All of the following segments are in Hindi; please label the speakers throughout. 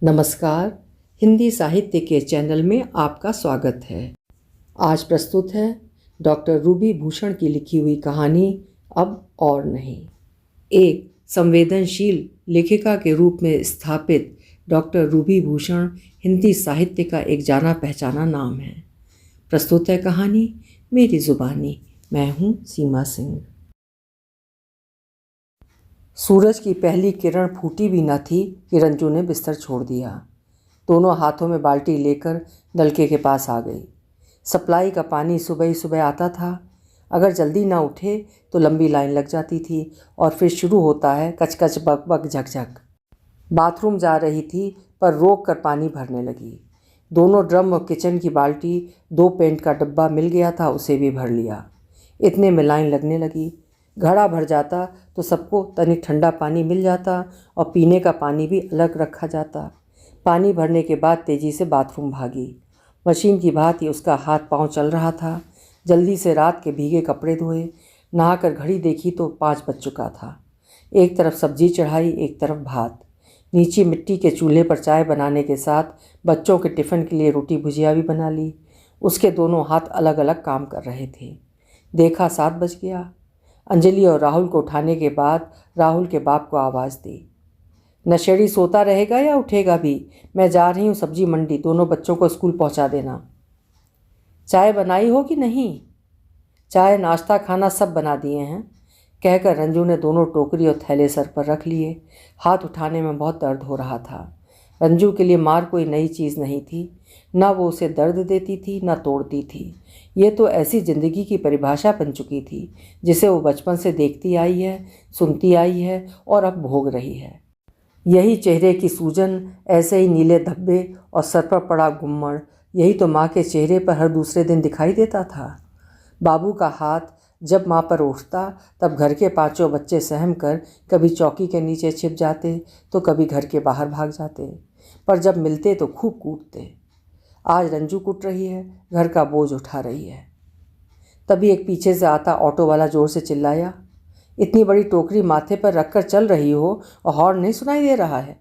Speaker 1: नमस्कार। हिंदी साहित्य के चैनल में आपका स्वागत है। आज प्रस्तुत है डॉक्टर रूबी भूषण की लिखी हुई कहानी अब और नहीं। एक संवेदनशील लेखिका के रूप में स्थापित डॉक्टर रूबी भूषण हिंदी साहित्य का एक जाना पहचाना नाम है। प्रस्तुत है कहानी मेरी जुबानी। मैं हूँ सीमा सिंह। सूरज की पहली किरण फूटी भी न थी कि रंजू ने बिस्तर छोड़ दिया। दोनों हाथों में बाल्टी लेकर नलके के पास आ गई। सप्लाई का पानी सुबह ही सुबह आता था। अगर जल्दी ना उठे तो लंबी लाइन लग जाती थी और फिर शुरू होता है कचकच बक बक झकझक। बाथरूम जा रही थी पर रोक कर पानी भरने लगी। दोनों ड्रम और किचन की बाल्टी, 2 पेंट का डब्बा मिल गया था, उसे भी भर लिया। इतने में लाइन लगने लगी। घड़ा भर जाता तो सबको तनिक ठंडा पानी मिल जाता और पीने का पानी भी अलग रखा जाता। पानी भरने के बाद तेज़ी से बाथरूम भागी। मशीन की भांति उसका हाथ पांव चल रहा था। जल्दी से रात के भीगे कपड़े धोए। नहाकर घड़ी देखी तो 5 बज चुका था। एक तरफ सब्जी चढ़ाई, एक तरफ भात। नीचे मिट्टी के चूल्हे पर चाय बनाने के साथ बच्चों के टिफ़िन के लिए रोटी भुजिया भी बना ली। उसके दोनों हाथ अलग अलग काम कर रहे थे। देखा 7 बज गया। अंजलि और राहुल को उठाने के बाद राहुल के बाप को आवाज़ दी, नशेड़ी सोता रहेगा या उठेगा भी? मैं जा रही हूँ सब्जी मंडी, दोनों बच्चों को स्कूल पहुँचा देना। चाय बनाई हो कि नहीं? चाय नाश्ता खाना सब बना दिए हैं, कहकर रंजू ने दोनों टोकरी और थैले सर पर रख लिए। हाथ उठाने में बहुत दर्द हो रहा था। रंजू के लिए मार कोई नई चीज़ नहीं थी। न वो उसे दर्द देती थी न तोड़ती थी। ये तो ऐसी ज़िंदगी की परिभाषा बन चुकी थी जिसे वो बचपन से देखती आई है, सुनती आई है और अब भोग रही है। यही चेहरे की सूजन, ऐसे ही नीले धब्बे और सर पर पड़ा गुम्मड़, यही तो माँ के चेहरे पर हर दूसरे दिन दिखाई देता था। बाबू का हाथ जब माँ पर उठता तब घर के 5 बच्चे सहम कर कभी चौकी के नीचे छिप जाते तो कभी घर के बाहर भाग जाते, पर जब मिलते तो खूब कूटते। आज रंजू कूट रही है, घर का बोझ उठा रही है। तभी एक पीछे से आता ऑटो वाला ज़ोर से चिल्लाया, इतनी बड़ी टोकरी माथे पर रखकर चल रही हो और हॉर्न नहीं सुनाई दे रहा है?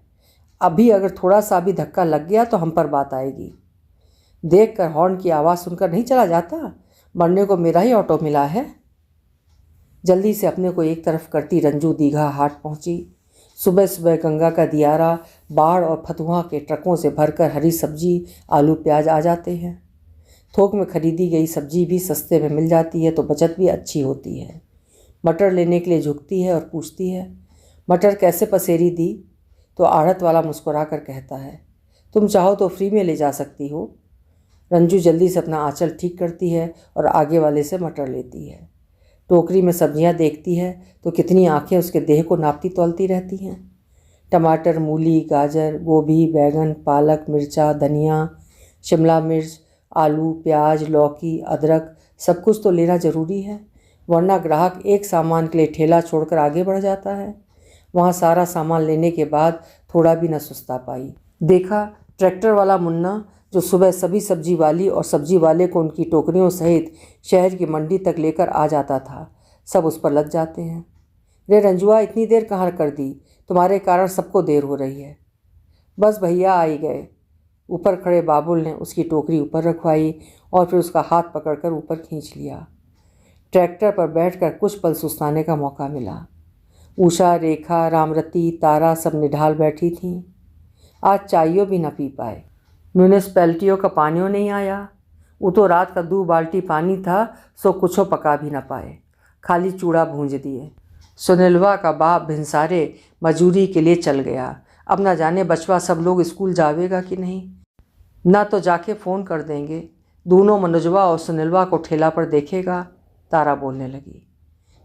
Speaker 1: अभी अगर थोड़ा सा भी धक्का लग गया तो हम पर बात आएगी। देख कर हॉर्न की आवाज़ सुनकर नहीं चला जाता? मरने को मेरा ही ऑटो मिला है। जल्दी से अपने को एक तरफ करती रंजू दीघा हाट पहुंची। सुबह सुबह गंगा का दियारा, बाढ़ और फतुहा के ट्रकों से भरकर हरी सब्जी, आलू प्याज आ जाते हैं। थोक में खरीदी गई सब्जी भी सस्ते में मिल जाती है तो बचत भी अच्छी होती है। मटर लेने के लिए झुकती है और पूछती है, मटर कैसे पसेरी दी? तो आढ़त वाला मुस्कुरा कर कहता है, तुम चाहो तो फ्री में ले जा सकती हो। रंजू जल्दी से अपना आंचल ठीक करती है और आगे वाले से मटर लेती है। टोकरी में सब्जियां देखती है तो कितनी आंखें उसके देह को नापती तौलती रहती हैं। टमाटर, मूली, गाजर, गोभी, बैंगन, पालक, मिर्चा, धनिया, शिमला मिर्च, आलू, प्याज, लौकी, अदरक, सब कुछ तो लेना ज़रूरी है, वरना ग्राहक एक सामान के लिए ठेला छोड़कर आगे बढ़ जाता है। वहाँ सारा सामान लेने के बाद थोड़ा भी न सुस्ता पाई। देखा ट्रैक्टर वाला मुन्ना जो सुबह सभी सब्जी वाली और सब्जी वाले को उनकी टोकरियों सहित शहर की मंडी तक लेकर आ जाता था, सब उस पर लग जाते हैं। रे रंजुआ, इतनी देर कहाँ कर दी? तुम्हारे कारण सबको देर हो रही है। बस भैया आ ही गए। ऊपर खड़े बाबुल ने उसकी टोकरी ऊपर रखवाई और फिर उसका हाथ पकड़कर ऊपर खींच लिया। ट्रैक्टर पर बैठकर कुछ पल सुस्ताने का मौका मिला। उषा, रेखा, रामरती, तारा सब निढाल बैठी थीं। आज चाइयों भी न पी पाए। म्यूनिसपैलिटियों का पानियों नहीं आया। वो तो रात का 2 बाल्टी पानी था, सो कुछो पका भी न पाए, खाली चूड़ा भूंज दिए। सुनीलवा का बाप भिनसारे मजूरी के लिए चल गया। अब न जाने बचवा सब लोग स्कूल जावेगा कि नहीं, ना तो जाके फ़ोन कर देंगे। दोनों मनोजवा और सुनीलवा को ठेला पर देखेगा। तारा बोलने लगी।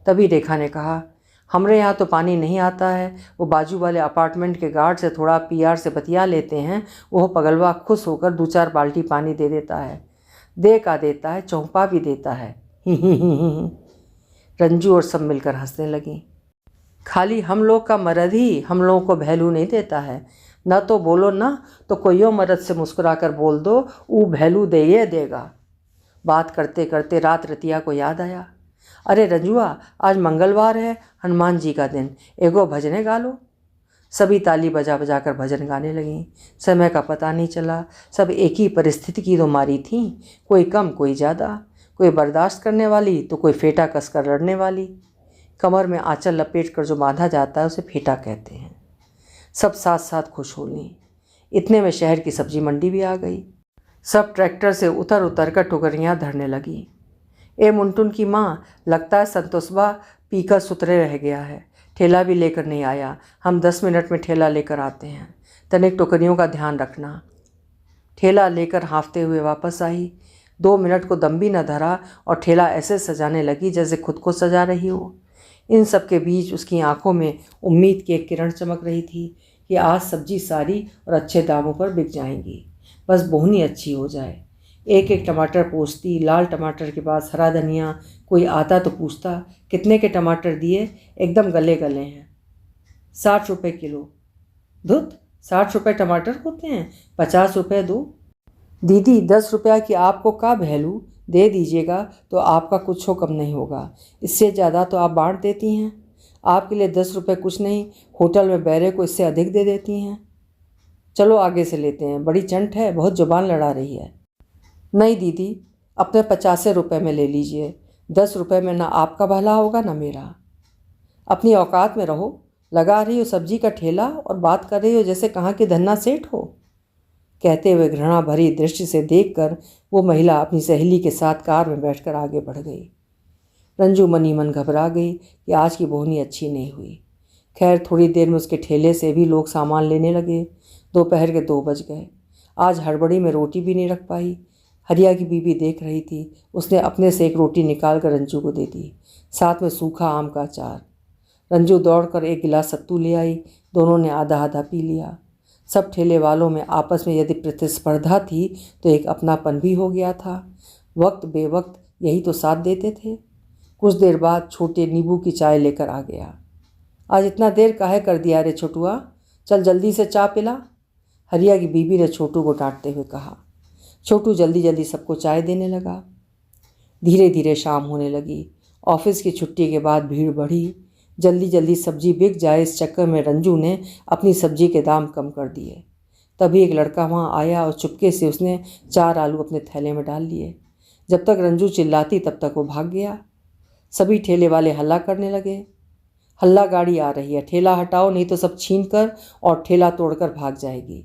Speaker 1: तभी रेखा ने कहा, हमरे यहाँ तो पानी नहीं आता है, वो बाजू वाले अपार्टमेंट के गार्ड से थोड़ा पीआर से बतिया लेते हैं, वो पगलवा खुश होकर 2-4 बाल्टी पानी दे देता है। दे का देता है, चौंपा भी देता है। रंजू और सब मिलकर हंसने लगीं। खाली हम लोग का मर्द ही हम लोगों को भैलू नहीं देता है। न तो बोलो ना तो कोईयों मर्द से मुस्कुरा कर बोल दो, वो भैलू दे ये देगा। बात करते करते रात रतिया को याद आया, अरे रंजुआ, आज मंगलवार है, हनुमान जी का दिन, एगो भजने गा लो। सभी ताली बजा बजा कर भजन गाने लगीं। समय का पता नहीं चला। सब एक ही परिस्थिति की तो मारी थीं, कोई कम कोई ज़्यादा, कोई बर्दाश्त करने वाली तो कोई फेटा कसकर लड़ने वाली। कमर में आंचल लपेट कर जो बांधा जाता है उसे फेटा कहते हैं। सब साथ साथ खुश हो लीं। इतने में शहर की सब्जी मंडी भी आ गई। सब ट्रैक्टर से उतर उतर कर टोकरियाँ धरने लगी। ए मुंटुन की माँ, लगता है संतोषबा पीकर सुतरे रह गया है, ठेला भी लेकर नहीं आया। हम 10 मिनट में ठेला लेकर आते हैं, तनिक टोकरियों का ध्यान रखना। ठेला लेकर हाँफते हुए वापस आई। 2 मिनट को दम भी न धरा और ठेला ऐसे सजाने लगी जैसे खुद को सजा रही हो। इन सब के बीच उसकी आंखों में उम्मीद की एक किरण चमक रही थी कि आज सब्जी सारी और अच्छे दामों पर बिक जाएंगी, बस बोहनी अच्छी हो जाए। एक एक टमाटर पोंछती, लाल टमाटर के पास हरा धनिया। कोई आता तो पूछता, कितने के टमाटर दिए? एकदम गले गले हैं। 60 रुपये किलो। धुत, 60 रुपये टमाटर होते हैं? 50 रुपये दो। दीदी 10 रुपया की आपको का भैलू, दे दीजिएगा तो आपका कुछ हो कम नहीं होगा। इससे ज़्यादा तो आप बांट देती हैं। आपके लिए 10 रुपये कुछ नहीं, होटल में बैरे को इससे अधिक दे देती हैं। चलो आगे से लेते हैं, बड़ी चंट है, बहुत जुबान लड़ा रही है। नहीं दीदी, अपने 50 रुपये में ले लीजिए। 10 रुपये में ना आपका भला होगा ना मेरा। अपनी औकात में रहो। लगा रही हो सब्जी का ठेला और बात कर रही हो जैसे कहाँ की धन्ना सेठ हो। कहते हुए घृणा भरी दृष्टि से देखकर वो महिला अपनी सहेली के साथ कार में बैठकर आगे बढ़ गई। रंजू मनी मन घबरा गई कि आज की बोहनी अच्छी नहीं हुई। खैर थोड़ी देर में उसके ठेले से भी लोग सामान लेने लगे। दोपहर के 2 बज गए। आज हड़बड़ी में रोटी भी नहीं रख पाई। हरिया की बीबी देख रही थी। उसने अपने से एक रोटी निकाल कर रंजू को दे दी, साथ में सूखा आम का अचार। रंजू दौड़कर एक गिलास सत्तू ले आई। दोनों ने आधा आधा पी लिया। सब ठेले वालों में आपस में यदि प्रतिस्पर्धा थी तो एक अपनापन भी हो गया था। वक्त बेवक्त यही तो साथ देते थे। कुछ देर बाद छोटे नींबू की चाय लेकर आ गया। आज इतना देर काहे कर दिया रे छोटुआ, चल जल्दी से चाय पिला। हरिया की बीबी ने छोटू को डांटते हुए कहा। छोटू जल्दी जल्दी सबको चाय देने लगा। धीरे धीरे शाम होने लगी। ऑफिस की छुट्टी के बाद भीड़ बढ़ी। जल्दी जल्दी सब्जी बिक जाए इस चक्कर में रंजू ने अपनी सब्जी के दाम कम कर दिए। तभी एक लड़का वहाँ आया और चुपके से उसने 4 आलू अपने थैले में डाल लिए। जब तक रंजू चिल्लाती तब तक वो भाग गया। सभी ठेले वाले हल्ला करने लगे। हल्ला गाड़ी आ रही है, ठेला हटाओ नहीं तो सब छीन कर और ठेला तोड़कर भाग जाएगी।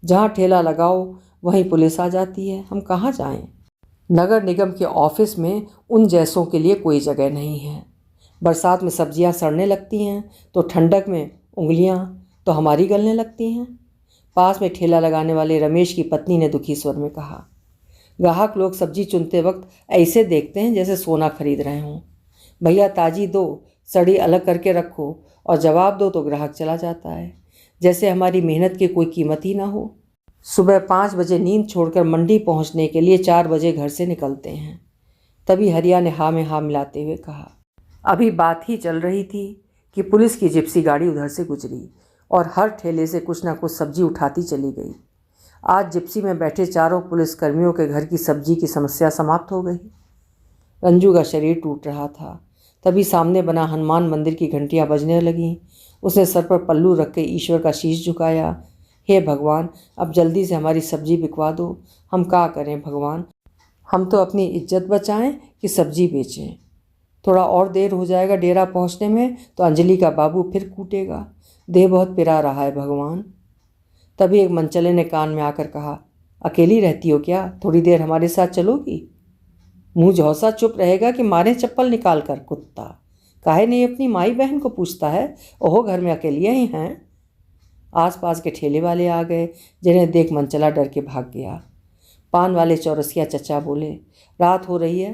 Speaker 1: जहाँ ठेला लगाओ वहीं पुलिस आ जाती है, हम कहाँ जाएं? नगर निगम के ऑफिस में उन जैसों के लिए कोई जगह नहीं है। बरसात में सब्जियां सड़ने लगती हैं तो ठंडक में उंगलियां तो हमारी गलने लगती हैं। पास में ठेला लगाने वाले रमेश की पत्नी ने दुखी स्वर में कहा। ग्राहक लोग सब्जी चुनते वक्त ऐसे देखते हैं जैसे सोना खरीद रहे हों। भैया ताजी दो, सड़ी अलग करके रखो, और जवाब दो तो ग्राहक चला जाता है, जैसे हमारी मेहनत की कोई कीमत ही ना हो। सुबह 5 बजे नींद छोड़कर मंडी पहुंचने के लिए 4 बजे घर से निकलते हैं। तभी हरिया ने हाँ में हाँ मिलाते हुए कहा। अभी बात ही चल रही थी कि पुलिस की जिप्सी गाड़ी उधर से गुजरी और हर ठेले से कुछ ना कुछ सब्जी उठाती चली गई। आज जिप्सी में बैठे चारों पुलिसकर्मियों के घर की सब्जी की समस्या समाप्त हो गई। रंजू का शरीर टूट रहा था। तभी सामने बना हनुमान मंदिर की घंटियां बजने लगीं। उसने सर पर पल्लू रख के ईश्वर का शीश झुकाया। हे भगवान, अब जल्दी से हमारी सब्जी बिकवा दो। हम क्या करें भगवान, हम तो अपनी इज्जत बचाएं कि सब्जी बेचें। थोड़ा और देर हो जाएगा डेरा पहुंचने में तो अंजलि का बाबू फिर कूटेगा। देह बहुत पिरा रहा है भगवान। तभी एक मनचले ने कान में आकर कहा, अकेली रहती हो क्या? थोड़ी देर हमारे साथ चलोगी? मुँह झौसा चुप रहेगा कि मारे चप्पल निकाल कर कुत्ता। काहे नहीं अपनी माई बहन को पूछता है? ओहो, घर में अकेलियाँ ही हैं। आसपास के ठेले वाले आ गए, जिन्हें देख मनचला डर के भाग गया। पान वाले चौरसिया चचा बोले, रात हो रही है,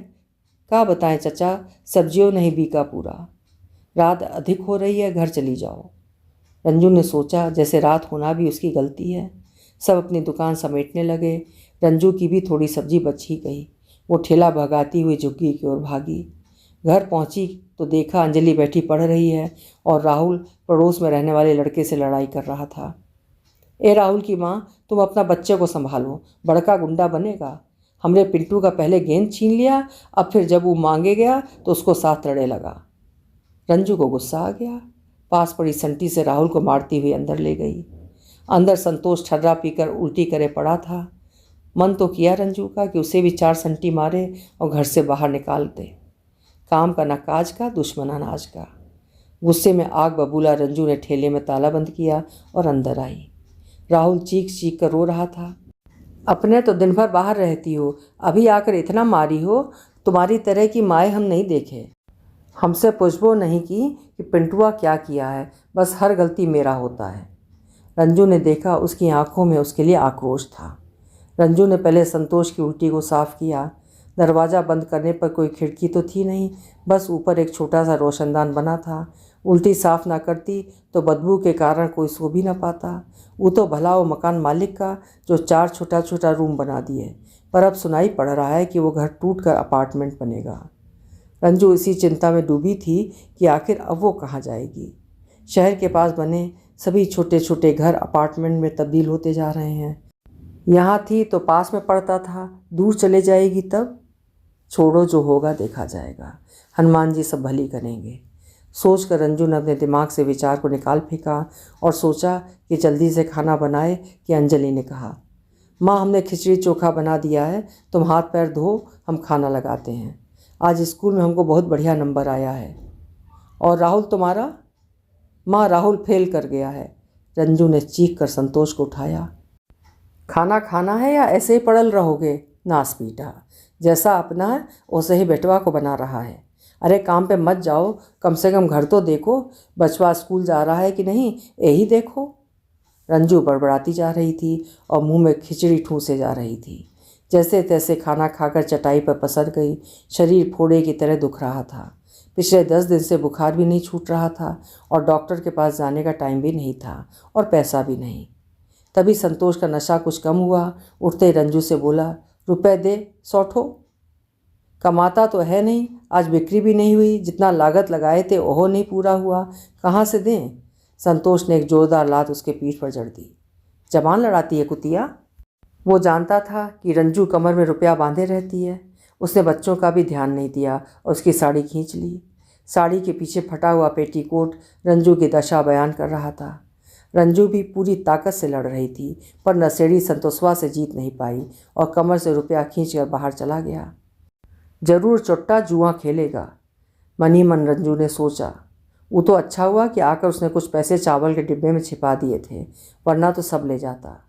Speaker 1: क्या बताएं चचा, सब्जियों नहीं बिका पूरा। रात अधिक हो रही है, घर चली जाओ। रंजू ने सोचा जैसे रात होना भी उसकी गलती है। सब अपनी दुकान समेटने लगे। रंजू की भी थोड़ी सब्जी बच ही गई। वो ठेला भगाती हुई झुग्गी की ओर भागी। घर पहुंची तो देखा अंजलि बैठी पढ़ रही है और राहुल पड़ोस में रहने वाले लड़के से लड़ाई कर रहा था। ए राहुल की माँ, तुम अपना बच्चे को संभालो, बड़का गुंडा बनेगा। हमरे पिंटू का पहले गेंद छीन लिया, अब फिर जब वो मांगे गया तो उसको साथ लड़े लगा। रंजू को गुस्सा आ गया। पास पड़ी संटी से राहुल को मारती हुई अंदर ले गई। अंदर संतोष ठर्रा पीकर उल्टी करे पड़ा था। मन तो किया रंजू का कि उसे भी 4 संटी मारे और घर से बाहर निकाल दे। काम का न काज का, दुश्मन अनाज का। गुस्से में आग बबूला रंजू ने ठेले में ताला बंद किया और अंदर आई। राहुल चीख चीख कर रो रहा था। अपने तो दिन भर बाहर रहती हो, अभी आकर इतना मारी हो। तुम्हारी तरह की माए हम नहीं देखे। हमसे पूछबो नहीं कि पिंटुआ क्या किया है, बस हर गलती मेरा होता है। रंजू ने देखा उसकी आंखों में उसके लिए आक्रोश था। रंजू ने पहले संतोष की उल्टी को साफ किया। दरवाज़ा बंद करने पर कोई खिड़की तो थी नहीं, बस ऊपर एक छोटा सा रोशनदान बना था। उल्टी साफ ना करती तो बदबू के कारण कोई सो भी ना पाता। वो तो भला वो मकान मालिक का जो 4 छोटा छोटा रूम बना दिए, पर अब सुनाई पड़ रहा है कि वो घर टूट कर अपार्टमेंट बनेगा। रंजू इसी चिंता में डूबी थी कि आखिर अब वो कहाँ जाएगी। शहर के पास बने सभी छोटे छोटे घर अपार्टमेंट में तब्दील होते जा रहे हैं। यहाँ थी तो पास में पड़ता था, दूर चले जाएगी तब। छोड़ो, जो होगा देखा जाएगा, हनुमान जी सब भली करेंगे। सोच कर रंजू ने अपने दिमाग से विचार को निकाल फेंका और सोचा कि जल्दी से खाना बनाए कि अंजलि ने कहा, माँ हमने खिचड़ी चोखा बना दिया है, तुम हाथ पैर धो, हम खाना लगाते हैं। आज स्कूल में हमको बहुत बढ़िया नंबर आया है। और राहुल तुम्हारा? माँ राहुल फेल कर गया है। रंजू ने चीख कर संतोष को उठाया। खाना खाना है या ऐसे ही पड़ल रहोगे? नास पीटा, जैसा अपना है वैसे ही बेटवा को बना रहा है। अरे काम पे मत जाओ, कम से कम घर तो देखो, बचवा स्कूल जा रहा है कि नहीं, यही देखो। रंजू बड़बड़ाती जा रही थी और मुंह में खिचड़ी ठूंसे जा रही थी। जैसे तैसे खाना खाकर चटाई पर पसर गई। शरीर फोड़े की तरह दुख रहा था। पिछले 10 दिन से बुखार भी नहीं छूट रहा था और डॉक्टर के पास जाने का टाइम भी नहीं था और पैसा भी नहीं। तभी संतोष का नशा कुछ कम हुआ। उठते ही रंजू से बोला, रुपए दे 100 ठो। कमाता तो है नहीं, आज बिक्री भी नहीं हुई, जितना लागत लगाए थे ओहो नहीं पूरा हुआ, कहाँ से दें? संतोष ने एक जोरदार लात उसके पीठ पर जड़ दी। जबान लड़ाती है कुतिया। वो जानता था कि रंजू कमर में रुपया बांधे रहती है। उसने बच्चों का भी ध्यान नहीं दिया और उसकी साड़ी खींच ली। साड़ी के पीछे फटा हुआ पेटीकोट रंजू की दशा बयान कर रहा था। रंजू भी पूरी ताकत से लड़ रही थी, पर नशेड़ी संतोषवा से जीत नहीं पाई और कमर से रुपया खींचकर बाहर चला गया। जरूर चुट्टा जुआ खेलेगा, मन ही मन रंजू ने सोचा। वो तो अच्छा हुआ कि आकर उसने कुछ पैसे चावल के डिब्बे में छिपा दिए थे, वरना तो सब ले जाता।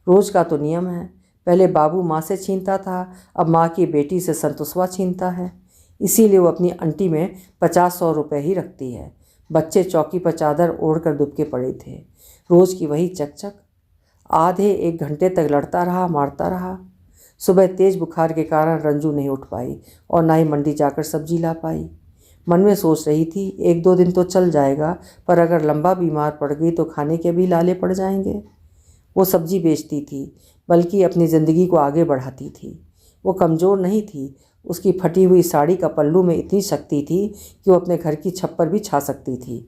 Speaker 1: रोज़ का तो नियम है, पहले बाबू माँ से छीनता था, अब माँ की बेटी से संतोषवा छीनता है। इसीलिए वो अपनी अंटी में 50-100 रुपये ही रखती है। बच्चे चौकी पर चादर ओढ़कर दुबके पड़े थे। रोज़ की वही चकचक। आधे 1 घंटे तक लड़ता रहा, मारता रहा। सुबह तेज बुखार के कारण रंजू नहीं उठ पाई और ना ही मंडी जाकर सब्जी ला पाई। मन में सोच रही थी 1-2 दिन तो चल जाएगा, पर अगर लंबा बीमार पड़ गई तो खाने के भी लाले पड़ जाएंगे। वो सब्जी बेचती थी, बल्कि अपनी ज़िंदगी को आगे बढ़ाती थी। वो कमज़ोर नहीं थी। उसकी फटी हुई साड़ी का पल्लू में इतनी शक्ति थी कि वो अपने घर की छत पर भी छा सकती थी।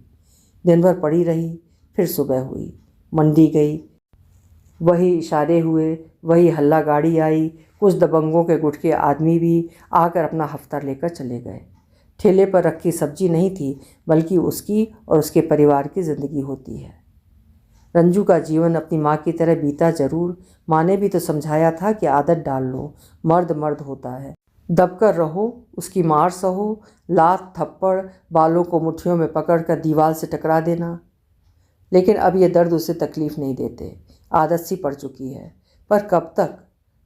Speaker 1: दिन भर पड़ी रही, फिर सुबह हुई, मंडी गई, वही इशारे हुए, वही हल्ला गाड़ी आई। कुछ दबंगों के गुट के आदमी भी आकर अपना हफ्ता लेकर चले गए। ठेले पर रखी सब्जी नहीं थी, बल्कि उसकी और उसके परिवार की ज़िंदगी होती है। रंजू का जीवन अपनी माँ की तरह बीता जरूर। माँ ने भी तो समझाया था कि आदत डाल लो, मर्द मर्द होता है, दबकर रहो, उसकी मार सहो, लात थप्पड़, बालों को मुट्ठियों में पकड़कर दीवार से टकरा देना। लेकिन अब ये दर्द उसे तकलीफ़ नहीं देते, आदत सी पड़ चुकी है। पर कब तक?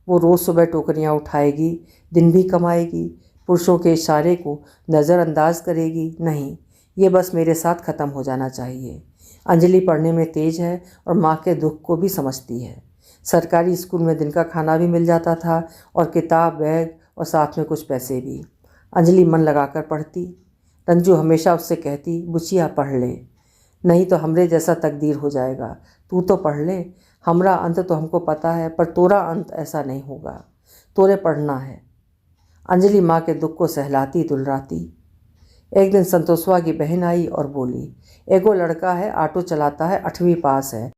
Speaker 1: वो रोज़ सुबह टोकरियाँ उठाएगी, दिन भी कमाएगी, पुरुषों के इशारे को नज़रअंदाज करेगी। नहीं, ये बस मेरे साथ ख़त्म हो जाना चाहिए। अंजलि पढ़ने में तेज़ है और माँ के दुख को भी समझती है। सरकारी स्कूल में दिन का खाना भी मिल जाता था और किताब, बैग और साथ में कुछ पैसे भी। अंजलि मन लगाकर पढ़ती। रंजू हमेशा उससे कहती, बुचिया पढ़ ले, नहीं तो हमरे जैसा तकदीर हो जाएगा। तू तो पढ़ ले, हमरा अंत तो हमको पता है, पर तोरा अंत ऐसा नहीं होगा, तोरे पढ़ना है। अंजलि माँ के दुख को सहलाती दुलराती। एक दिन संतोषवा की बहन आई और बोली, एगो लड़का है, ऑटो चलाता है, 8वीं पास है,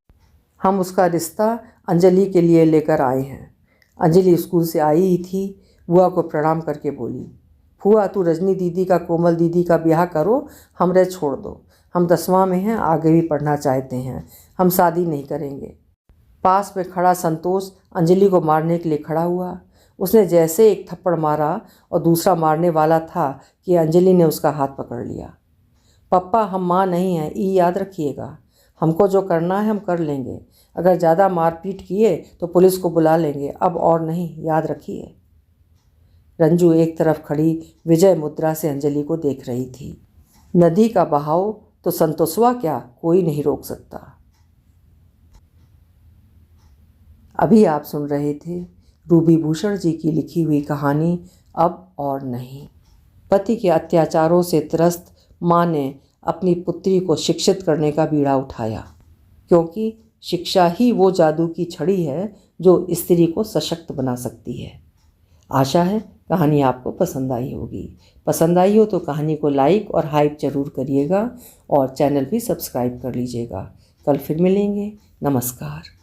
Speaker 1: हम उसका रिश्ता अंजलि के लिए लेकर आए हैं। अंजलि स्कूल से आई ही थी, बुआ को प्रणाम करके बोली, फुआ तू रजनी दीदी का, कोमल दीदी का ब्याह करो, हमरे छोड़ दो, हम 10वां में हैं, आगे भी पढ़ना चाहते हैं, हम शादी नहीं करेंगे। पास में खड़ा संतोष अंजलि को मारने के लिए खड़ा हुआ। उसने जैसे एक थप्पड़ मारा और दूसरा मारने वाला था कि अंजलि ने उसका हाथ पकड़ लिया। पप्पा, हम माँ नहीं हैं, ये याद रखिएगा। हमको जो करना है हम कर लेंगे। अगर ज़्यादा मारपीट किए तो पुलिस को बुला लेंगे, अब और नहीं, याद रखिए। रंजू एक तरफ खड़ी विजय मुद्रा से अंजलि को देख रही थी। नदी का बहाव तो संतोषवा क्या, कोई नहीं रोक सकता। अभी आप सुन रहे थे रूबी भूषण जी की लिखी हुई कहानी अब और नहीं। पति के अत्याचारों से त्रस्त माँ ने अपनी पुत्री को शिक्षित करने का बीड़ा उठाया, क्योंकि शिक्षा ही वो जादू की छड़ी है जो स्त्री को सशक्त बना सकती है। आशा है कहानी आपको पसंद आई होगी। पसंद आई हो तो कहानी को लाइक और हाइप ज़रूर करिएगा और चैनल भी सब्सक्राइब कर लीजिएगा। कल फिर मिलेंगे। नमस्कार।